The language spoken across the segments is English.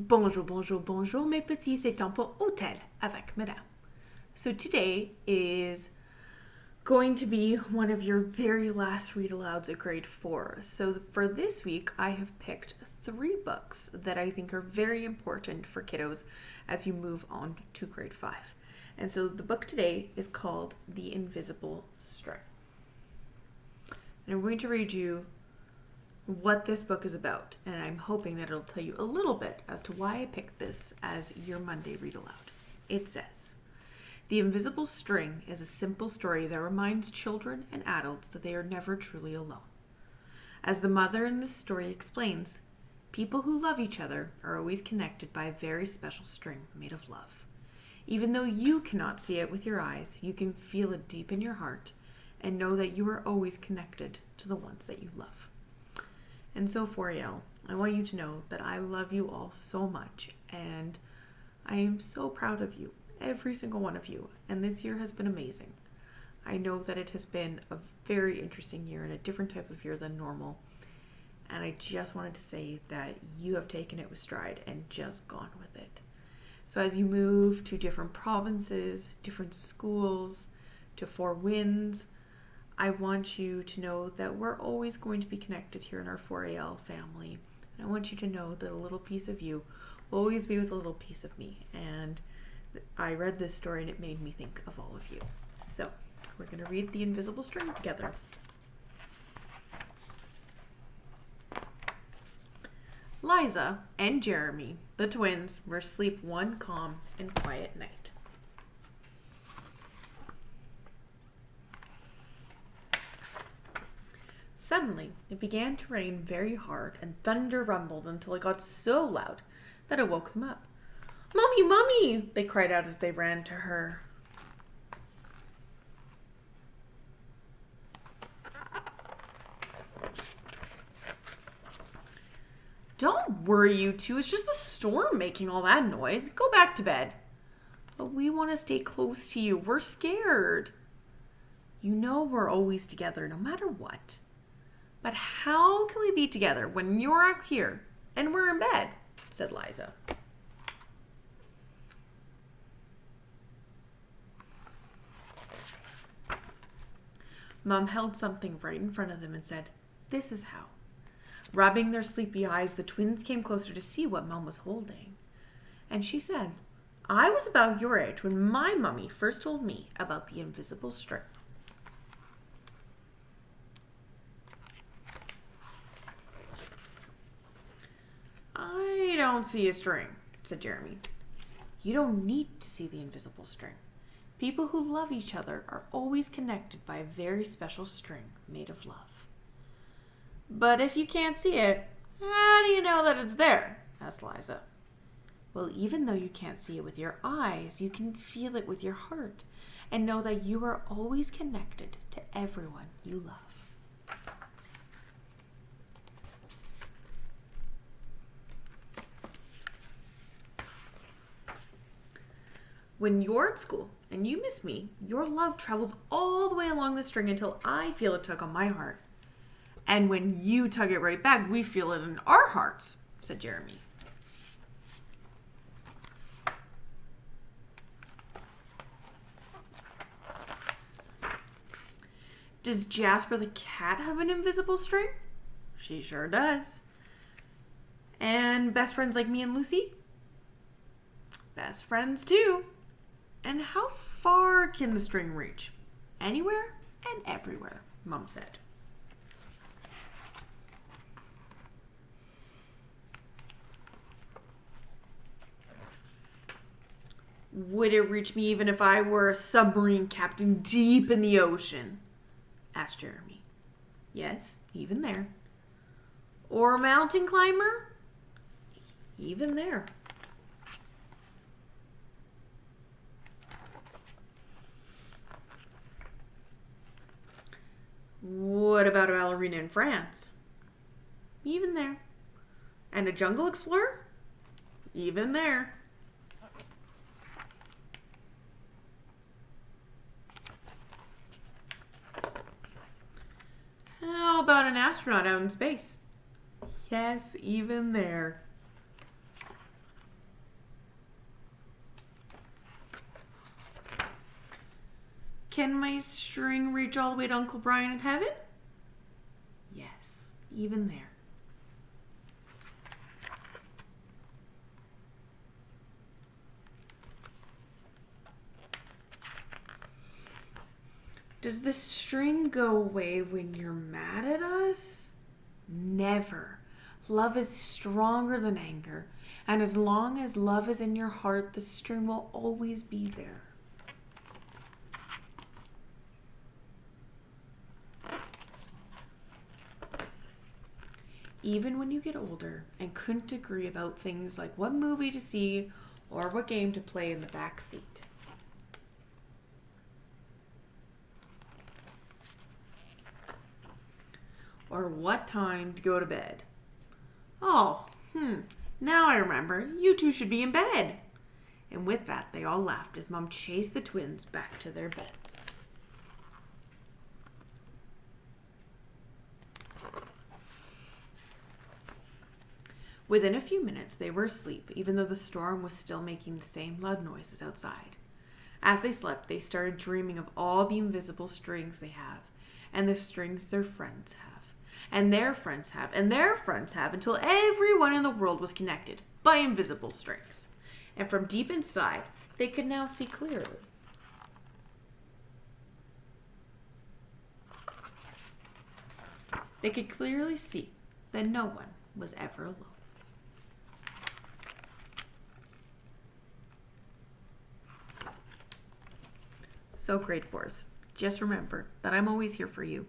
Bonjour, bonjour, bonjour, mes petits, c'est temps pour hôtel avec madame. So today is going to be one of your very last read alouds at grade 4. So for this week, I have picked 3 books that I think are very important for kiddos as you move on to grade 5. And so the book today is called The Invisible String. And I'm going to read you what this book is about, and I'm hoping that it'll tell you a little bit as to why I picked this as your Monday read aloud. It says, The Invisible String is a simple story that reminds children and adults that they are never truly alone. As the mother in this story explains, people who love each other are always connected by a very special string made of love. Even though you cannot see it with your eyes, you can feel it deep in your heart and know that you are always connected to the ones that you love. And so, 4AL, I want you to know that I love you all so much, and I am so proud of you, every single one of you, and this year has been amazing. I know that it has been a very interesting year and a different type of year than normal, and I just wanted to say that you have taken it with stride and just gone with it. So as you move to different provinces, different schools, to Four Winds, I want you to know that we're always going to be connected here in our 4AL family. And I want you to know that a little piece of you will always be with a little piece of me. And I read this story and it made me think of all of you. So we're going to read The Invisible String together. Liza and Jeremy, the twins, were asleep one calm and quiet night. Suddenly, it began to rain very hard, and thunder rumbled until it got so loud that it woke them up. "Mommy, Mommy!" they cried out as they ran to her. "Don't worry, you two. It's just the storm making all that noise. Go back to bed." "But we want to stay close to you. We're scared." "You know we're always together, no matter what." "But how can we be together when you're out here and we're in bed?" said Liza. Mom held something right in front of them and said, "This is how." Rubbing their sleepy eyes, the twins came closer to see what Mom was holding. And she said, "I was about your age when my mummy first told me about the invisible string." "I don't see a string," said Jeremy. "You don't need to see the invisible string. People who love each other are always connected by a very special string made of love." "But if you can't see it, how do you know that it's there?" asked Liza. "Well, even though you can't see it with your eyes, you can feel it with your heart and know that you are always connected to everyone you love." When you're at school and you miss me, your love travels all the way along the string until I feel a tug on my heart. And when you tug it right back, we feel it in our hearts, said Jeremy. Does Jasper the cat have an invisible string? She sure does. And best friends like me and Lucy? Best friends too. And how far can the string reach? Anywhere and everywhere, Mom said. Would it reach me even if I were a submarine captain deep in the ocean? Asked Jeremy. Yes, even there. Or a mountain climber? Even there. What about a ballerina in France? Even there. And a jungle explorer? Even there. How about an astronaut out in space? Yes, even there. Can my string reach all the way to Uncle Brian in heaven? Yes, even there. Does the string go away when you're mad at us? Never. Love is stronger than anger. And as long as love is in your heart, the string will always be there. Even when you get older and couldn't agree about things like what movie to see or what game to play in the back seat. Or what time to go to bed. Oh, now I remember. You two should be in bed. And with that, they all laughed as Mom chased the twins back to their beds. Within a few minutes, they were asleep, even though the storm was still making the same loud noises outside. As they slept, they started dreaming of all the invisible strings they have, and the strings their friends have, and their friends have, and their friends have, until everyone in the world was connected by invisible strings. And from deep inside, they could now see clearly. They could clearly see that no one was ever alone. So grade 4s, just remember that I'm always here for you.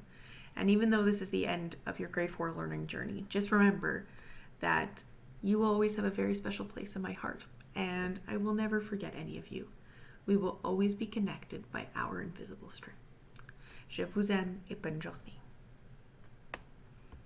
And even though this is the end of your grade 4 learning journey, just remember that you will always have a very special place in my heart. And I will never forget any of you. We will always be connected by our invisible string. Je vous aime et bonne journée.